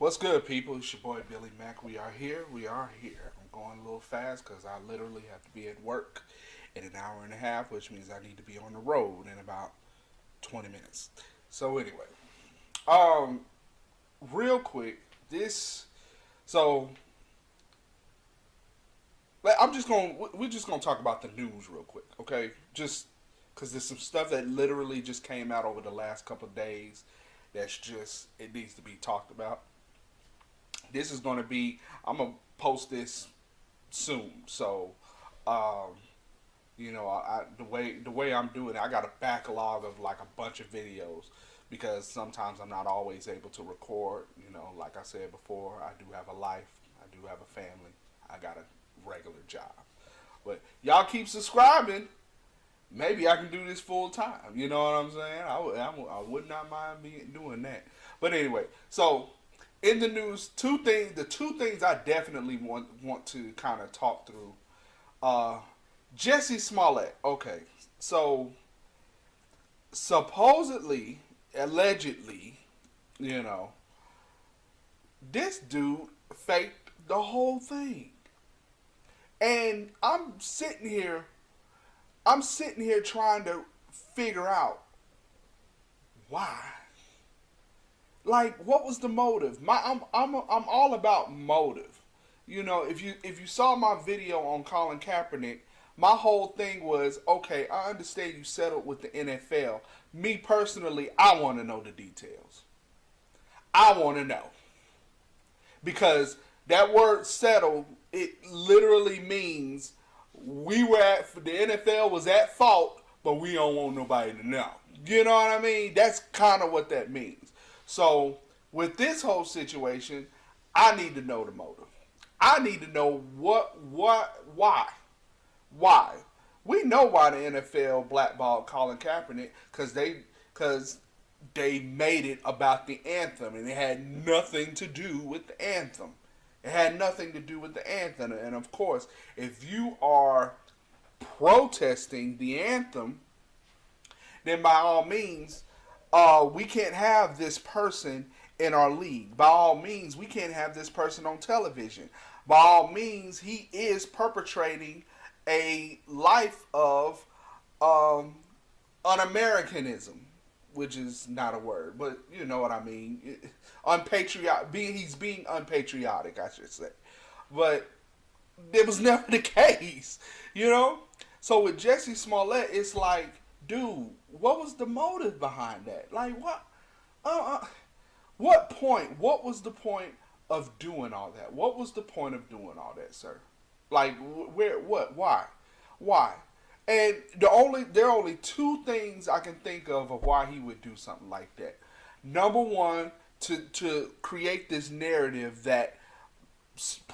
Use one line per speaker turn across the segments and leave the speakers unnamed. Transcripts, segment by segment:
What's good, people? It's your boy Billy Mack. We are here. We are here. I'm going a little fast because I literally have to be at work in an hour and a half, which means I need to be on the road in about 20 minutes. So anyway, um, real quick, this. So I'm just going. We're just going to talk about the news real quick, okay? Just because there's some stuff that literally just came out over the last couple of days. That's just it needs to be talked about. This is going to be. I'm gonna post this soon. So, um, the way I'm doing it, I got a backlog of like a bunch of videos because sometimes I'm not always able to record. Like I said before, I do have a life. I do have a family. I got a regular job. But y'all keep subscribing. Maybe I can do this full time. You know what I'm saying? I would not mind doing that. But anyway, so in the news, the two things I definitely want to kind of talk through. Uh, Jussie Smollett. Okay, so supposedly, allegedly, you know, this dude faked the whole thing, and I'm sitting here trying to figure out why. Like, what was the motive? I'm all about motive. If you saw my video on Colin Kaepernick, my whole thing was, okay, I understand you settled with the NFL. Me personally, I want to know the details. I want to know because that word settled, it literally means the NFL was at fault, but we don't want nobody to know. You know what I mean? That's kind of what that means. So with this whole situation, I need to know the motive. I need to know why. We know why the NFL blackballed Colin Kaepernick because they made it about the anthem, and it had nothing to do with the anthem. It had nothing to do with the anthem, and of course, if you are protesting the anthem, then by all means, we can't have this person in our league. By all means, we can't have this person on television. By all means, he is perpetrating a life of um, un-Americanism, which is not a word, but you know what I mean. Unpatriotic. He's being unpatriotic, I should say. But it was never the case, you know. So with Jussie Smollett, it's like, dude, what was the motive behind that? Like, what? Uh, uh, what point? What was the point of doing all that? What was the point of doing all that, sir? Like, where? What? Why? Why? And there are only two things I can think of why he would do something like that. Number one, to create this narrative that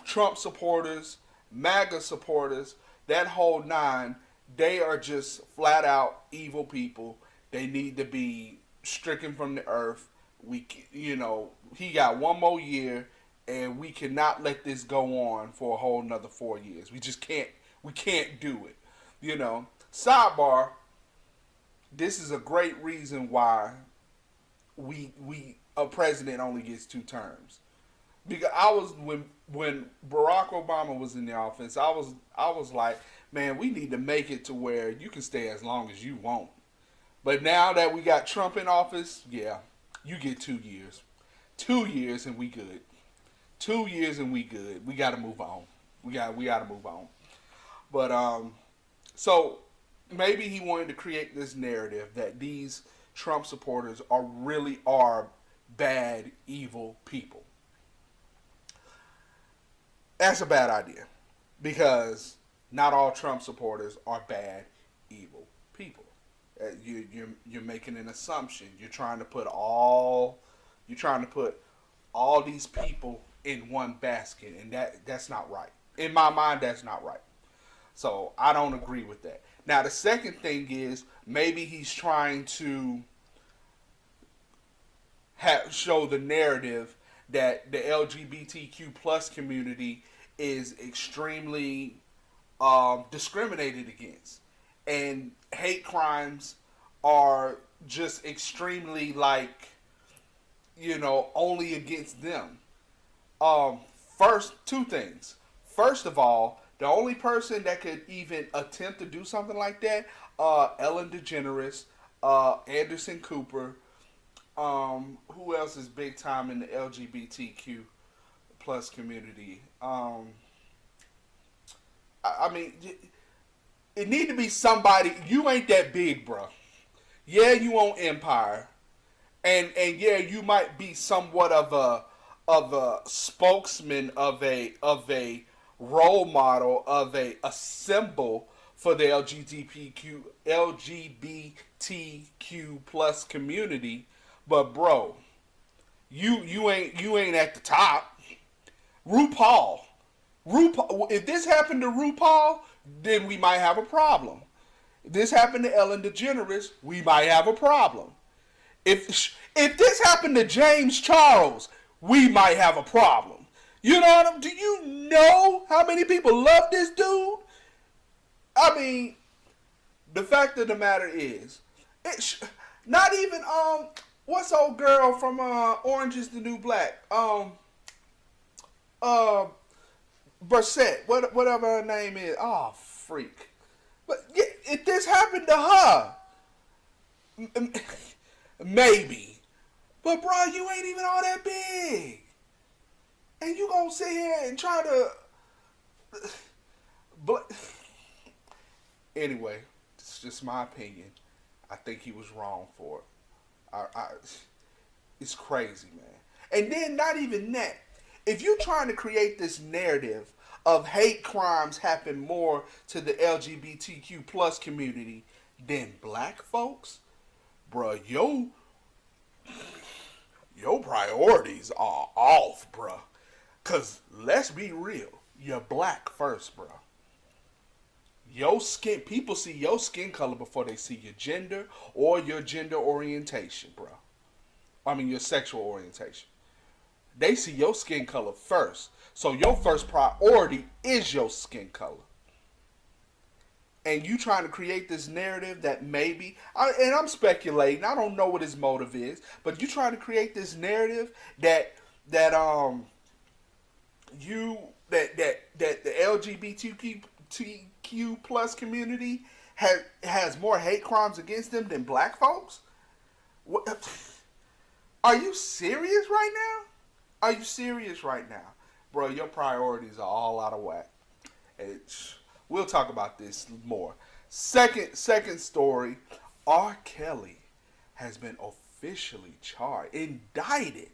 Trump supporters, MAGA supporters, that whole nine, they are just flat out evil people. They need to be stricken from the earth. He got one more year, and we cannot let this go on for a whole another 4 years. We just can't. We can't do it. Sidebar. This is a great reason why we a president only gets 2 terms. Because when Barack Obama was in the office, I was like, man, we need to make it to where you can stay as long as you want. But now that we got Trump in office, yeah, you get 2 years. 2 years and we good. 2 years and we good. We got to move on. We got to move on. But so maybe he wanted to create this narrative that these Trump supporters are bad, evil people. That's a bad idea because not all Trump supporters are bad, evil people. You're making an assumption. You're trying to put all these people in one basket, and that's not right. In my mind, that's not right. So I don't agree with that. Now the second thing is maybe he's trying to show the narrative that the LGBTQ plus community is extremely discriminated against, and hate crimes are just extremely, like, only against them. Um, first, two things. First of all, the only person that could even attempt to do something like that, Ellen DeGeneres, Anderson Cooper. Who else is big time in the LGBTQ plus community? I mean, it need to be somebody. You ain't that big, bro. Yeah, you own Empire, and yeah, you might be somewhat of a spokesman of a role model of a symbol for the LGBTQ plus community, but bro, you ain't at the top. RuPaul, RuPaul. If this happened to RuPaul, then we might have a problem. If this happened to Ellen DeGeneres, we might have a problem. If this happened to James Charles, we might have a problem. You know what I'm? Do you know how many people love this dude? I mean, the fact of the matter is, it's not even what's old girl from Orange Is the New Black? Uh Brissette, whatever her name is. Oh freak. But yeah, if this happened to her, maybe. But bro, you ain't even all that big. And you gonna sit here and try to but anyway, it's just my opinion. I think he was wrong for it. I it's crazy, man. And then not even that. If you're trying to create this narrative of hate crimes happen more to the LGBTQ plus community than black folks, bruh, your priorities are off, bruh. Cause let's be real, you're black first, bruh. Your skin, people see your skin color before they see your gender or your gender orientation, bruh. I mean your sexual orientation. They see your skin color first. So your first priority is your skin color. And you trying to create this narrative that maybe, and I'm speculating, I don't know what his motive is, but you trying to create this narrative you that the LGBTQ plus community has more hate crimes against them than black folks. What, are you serious right now? Are you serious right now? Bro, your priorities are all out of whack. It's, we'll talk about this more. Second story, R. Kelly has been officially charged, indicted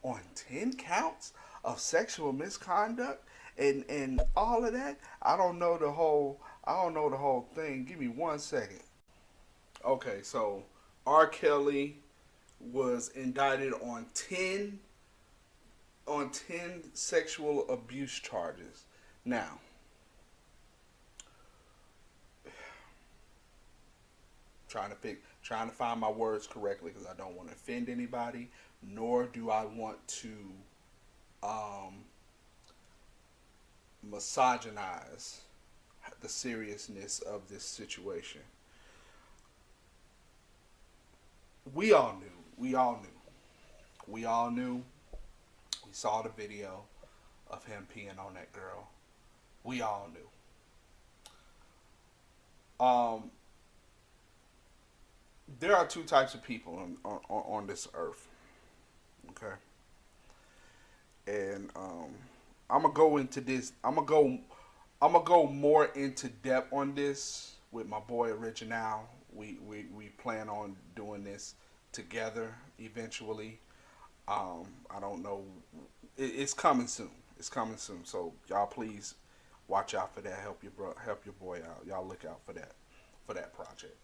on 10 counts of sexual misconduct and all of that. I don't know the whole thing. Give me 1 second. Okay, so R. Kelly was indicted on 10 sexual abuse charges. Now, trying to find my words correctly because I don't want to offend anybody, nor do I want to um, misogynize the seriousness of this situation. We all knew. We all knew. We all knew. We saw the video of him peeing on that girl. We all knew. There are two types of people on this earth. Okay, and I'm gonna go into this. I'm gonna go more into depth on this with my boy Original. We plan on doing this together eventually. I don't know. It's coming soon. It's coming soon. So y'all please watch out for that. Help your boy out. Y'all look out for that project.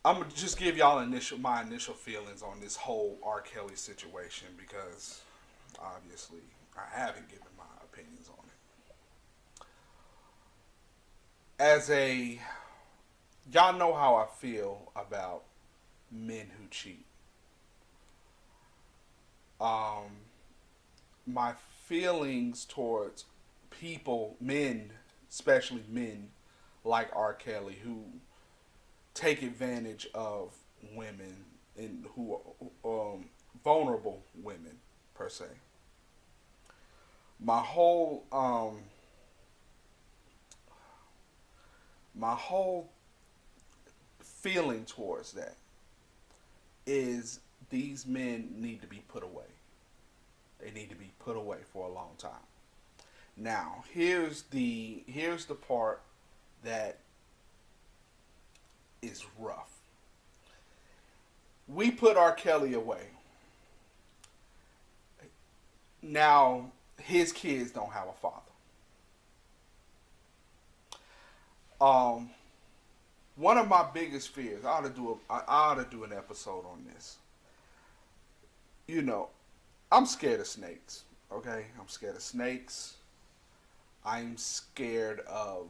I'm gonna just give y'all my initial feelings on this whole R. Kelly situation because obviously I haven't given my opinions on it. As a y'all know how I feel about men who cheat. Um, my feelings towards people, men, especially men like R. Kelly, who take advantage of women and vulnerable women per se. My whole my whole feeling towards that is these men need to be put away. They need to be put away for a long time. Now, here's the part that is rough. We put R.Kelly away. Now, his kids don't have a father. Um, One of my biggest fears. I ought to do an episode on this. You know, I'm scared of snakes. Okay, I'm scared of snakes. I'm scared of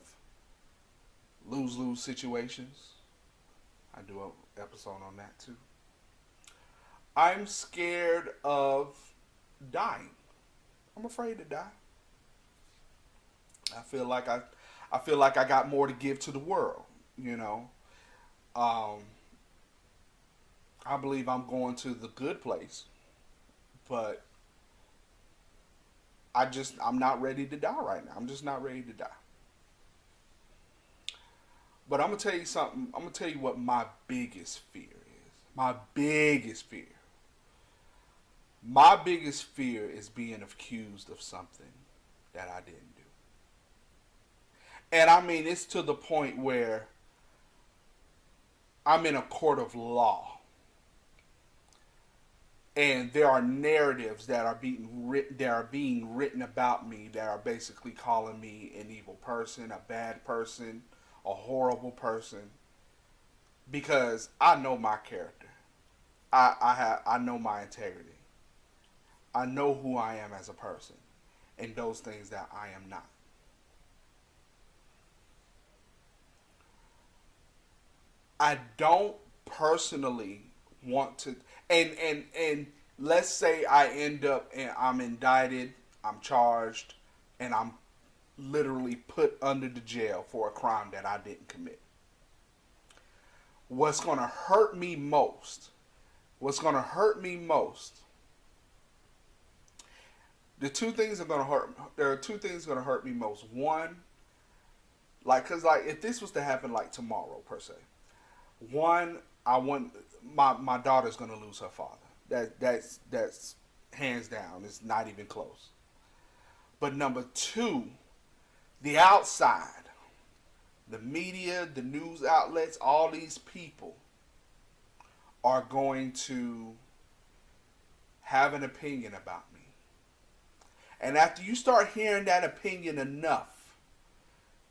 lose-lose situations. I do an episode on that too. I'm scared of dying. I'm afraid to die. I feel like I got more to give to the world. You know, um, I believe I'm going to the good place, but I'm not ready to die right now. I'm just not ready to die. But I'm gonna tell you something. I'm gonna tell you what my biggest fear is. My biggest fear. My biggest fear is being accused of something that I didn't do. And I mean, it's to the point where I'm in a court of law, and there are narratives that are being written about me that are basically calling me an evil person, a bad person, a horrible person, because I know my character. I know my integrity. I know who I am as a person, and those things that I am not. I don't personally want to, and let's say I end up and I'm indicted, I'm charged, and I'm literally put under the jail for a crime that I didn't commit. What's going to hurt me most? What's going to hurt me most? The two things are going to hurt. There are two things going to hurt me most. One, cause if this was to happen tomorrow per se, one, I want my daughter's gonna lose her father. That's hands down. It's not even close. But number two, the outside, the media, the news outlets, all these people are going to have an opinion about me. And after you start hearing that opinion enough,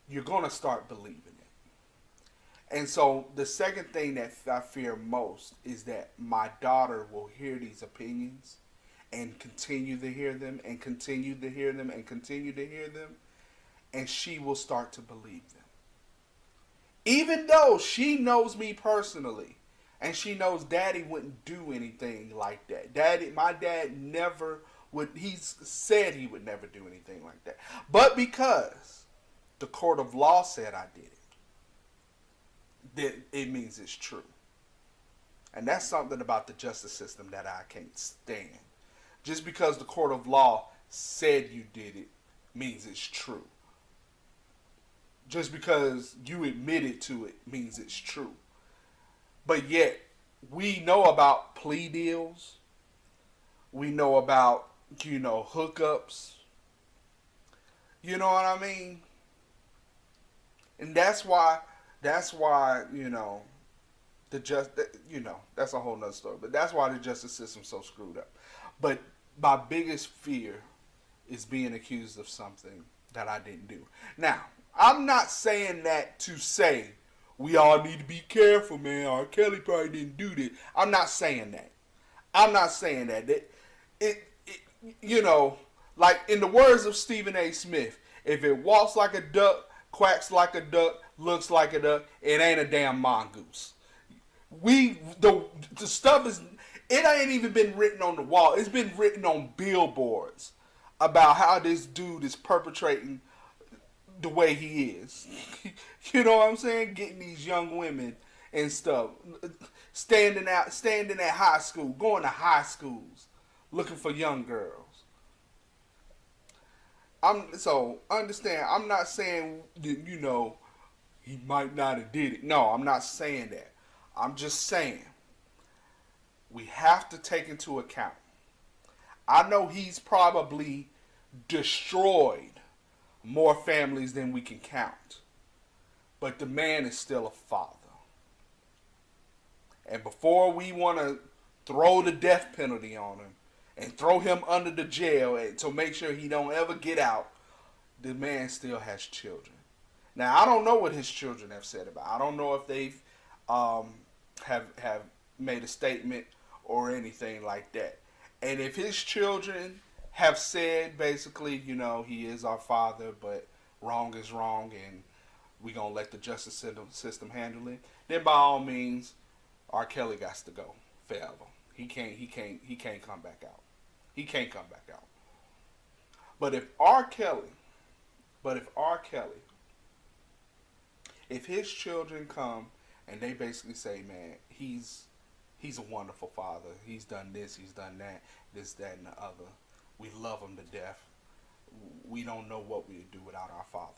you're gonna start believing it. And so the second thing that I fear most is that my daughter will hear these opinions and continue to hear them and continue to hear them and continue to hear them, and she will start to believe them. Even though she knows me personally and she knows Daddy wouldn't do anything like that. My dad never would, he's said he would never do anything like that. But because the court of law said I did it, that it means it's true. And that's something about the justice system that I can't stand. Just because the court of law said you did it means it's true. Just because you admitted to it means it's true. But yet, we know about plea deals. We know about, hookups. You know what I mean? And that's why, that's a whole nother story. But that's why the justice system's so screwed up. But my biggest fear is being accused of something that I didn't do. Now, I'm not saying that to say we all need to be careful, man. R.Kelly probably didn't do this. I'm not saying that. I'm not saying that. Like in the words of Stephen A. Smith, if it walks like a duck, quacks like a duck, looks like a duck, it ain't a damn mongoose. The stuff is, it ain't even been written on the wall. It's been written on billboards about how this dude is perpetrating the way he is. You know what I'm saying? Getting these young women and stuff, standing at high school, going to high schools, looking for young girls. So understand. I'm not saying that, he might not have did it. No, I'm not saying that. I'm just saying we have to take into account. I know he's probably destroyed more families than we can count, but the man is still a father. And before we want to throw the death penalty on him and throw him under the jail to make sure he don't ever get out, the man still has children. Now, I don't know what his children have said about it. I don't know if they've have made a statement or anything like that. And if his children have said basically, he is our father, but wrong is wrong, and we're gonna let the justice system handle it, then by all means, R. Kelly got to go forever. He can't come back out. He can't come back out. But if R. Kelly, if his children come and they basically say, man, he's a wonderful father. He's done this, he's done that, this, that, and the other. We love him to death. We don't know what we'd do without our father.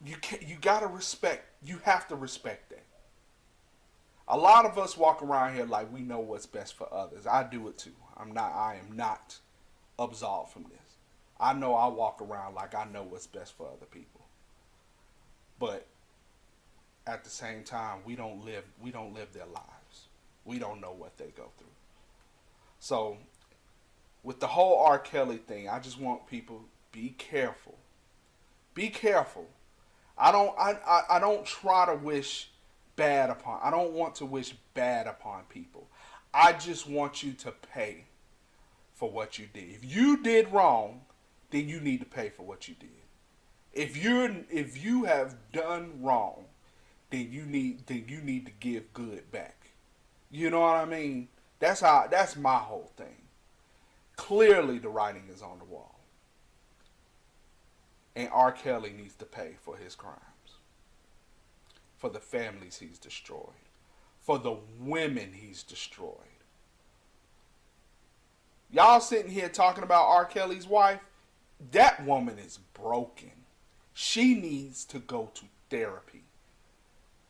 You gotta respect. You have to respect that. A lot of us walk around here like we know what's best for others. I do it too. I am not absolved from this. I know I walk around like I know what's best for other people. But at the same time, we don't live their lives. We don't know what they go through. So with the whole R. Kelly thing, I just want people, be careful. Be careful. I don't try to wish bad upon. I don't want to wish bad upon people. I just want you to pay for what you did. If you did wrong, then you need to pay for what you did. If you have done wrong, then you need to give good back. You know what I mean? That's my whole thing. Clearly the writing is on the wall. And R. Kelly needs to pay for his crimes. For the families he's destroyed. For the women he's destroyed. Y'all sitting here talking about R. Kelly's wife. That woman is broken. She needs to go to therapy.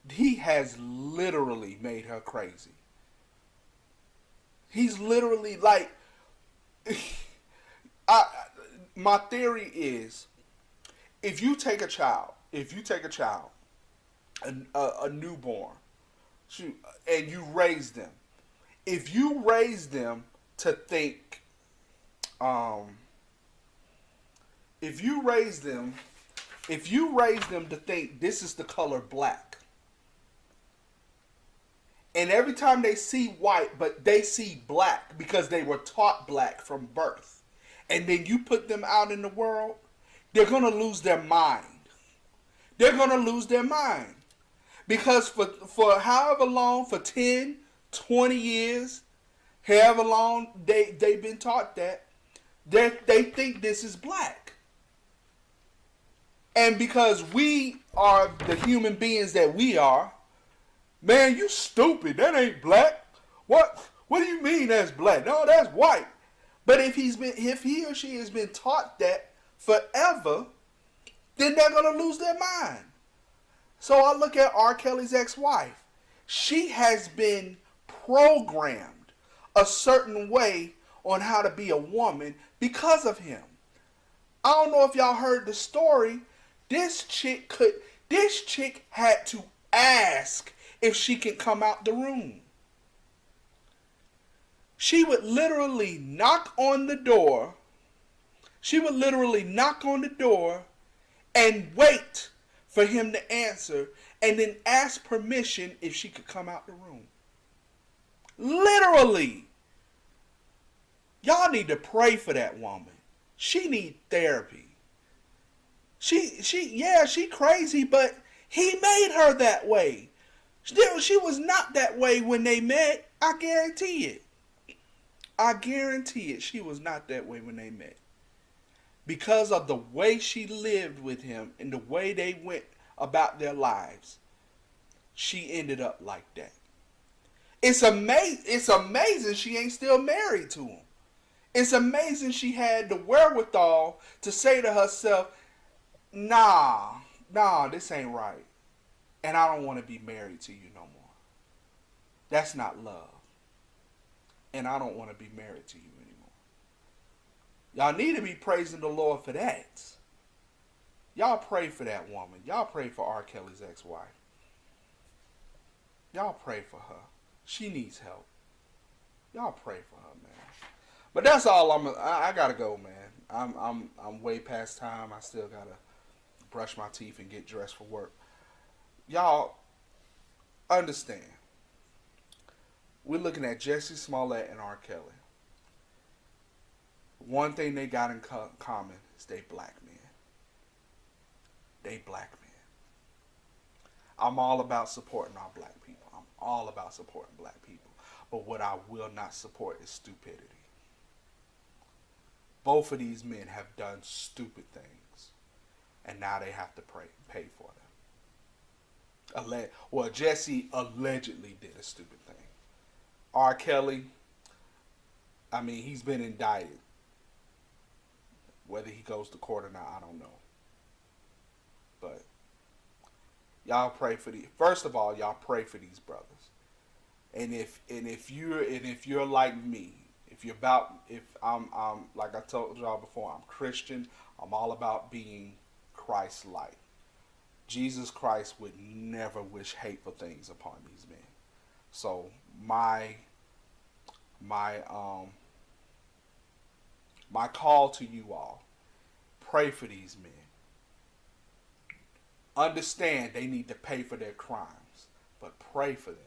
He has literally made her crazy. He's literally like... my theory is, if you take a child, a newborn, and you raise them, if you raise them to think, if you raise them to think this is the color black, and every time they see white, but they see black because they were taught black from birth, and then you put them out in the world, they're going to lose their mind. They're going to lose their mind. Because for however long, for 10, 20 years, however long they've been taught that, they think this is black. And because we are the human beings that we are, man, you stupid. That ain't black. What do you mean that's black? No, that's white. But if he or she has been taught that forever, then they're going to lose their mind. So I look at R. Kelly's ex-wife. She has been programmed a certain way on how to be a woman because of him. I don't know if y'all heard the story. This chick had to ask if she could come out the room. She would literally knock on the door. And wait for him to answer, and then ask permission if she could come out the room. Literally. Y'all need to pray for that woman. She need therapy. She crazy, but he made her that way. She was not that way when they met. I guarantee it. She was not that way when they met. Because of the way she lived with him and the way they went about their lives, she ended up like that. It's amazing she ain't still married to him. It's amazing she had the wherewithal to say to herself, nah, this ain't right. And I don't want to be married to you no more. That's not love. And I don't want to be married to you anymore. Y'all need to be praising the Lord for that. Y'all pray for that woman. Y'all pray for R. Kelly's ex-wife. Y'all pray for her. She needs help. Y'all pray for her, man. But that's all I gotta go, man. I'm way past time. I still gotta brush my teeth and get dressed for work. Y'all understand. We're looking at Jussie Smollett and R. Kelly. One thing they got in common is they black men. They black men. I'm all about supporting our black people. I'm all about supporting black people. But what I will not support is stupidity. Both of these men have done stupid things. And now they have to pay for them. Well, Jussie allegedly did a stupid thing. R. Kelly, I mean, he's been indicted. Whether he goes to court or not, I don't know. But y'all pray for first of all, y'all pray for these brothers. And if you're like me, if I'm like I told y'all before, I'm Christian. I'm all about being Christ-like. Jesus Christ would never wish hateful things upon these men. So my call to you all, pray for these men. Understand they need to pay for their crimes, but pray for them.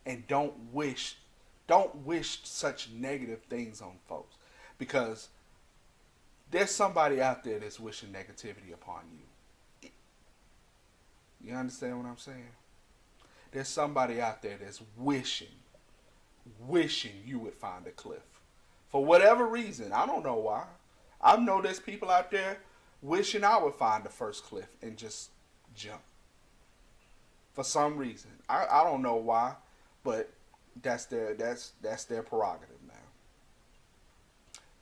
And don't wish such negative things on folks, because there's somebody out there that's wishing negativity upon you. You understand what I'm saying? There's somebody out there that's wishing you would find a cliff. For whatever reason, I don't know why. I know there's people out there wishing I would find the first cliff and just jump. For some reason. I don't know why, but that's their prerogative now.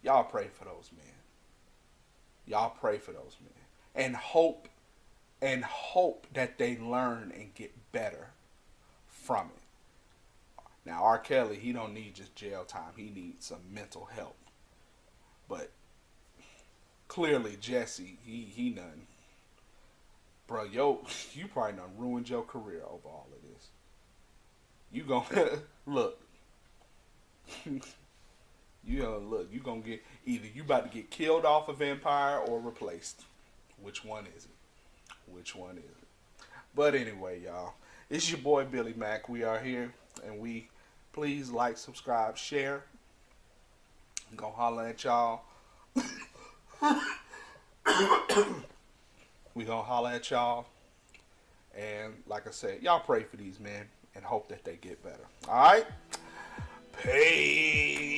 Y'all pray for those men. Y'all pray for those men. And hope that they learn and get better from it. Now, R. Kelly, he don't need just jail time. He needs some mental help. But clearly, Jussie, he done. Bro, you probably done ruined your career over all of this. You gonna, look. You gonna get, either you about to get killed off of Empire or replaced. Which one is it? But anyway, y'all, it's your boy Billy Mack. We are here, and we please like, subscribe, share. I'm gonna holler at y'all. We gonna holler at y'all, and like I said, y'all pray for these men and hope that they get better. All right, peace.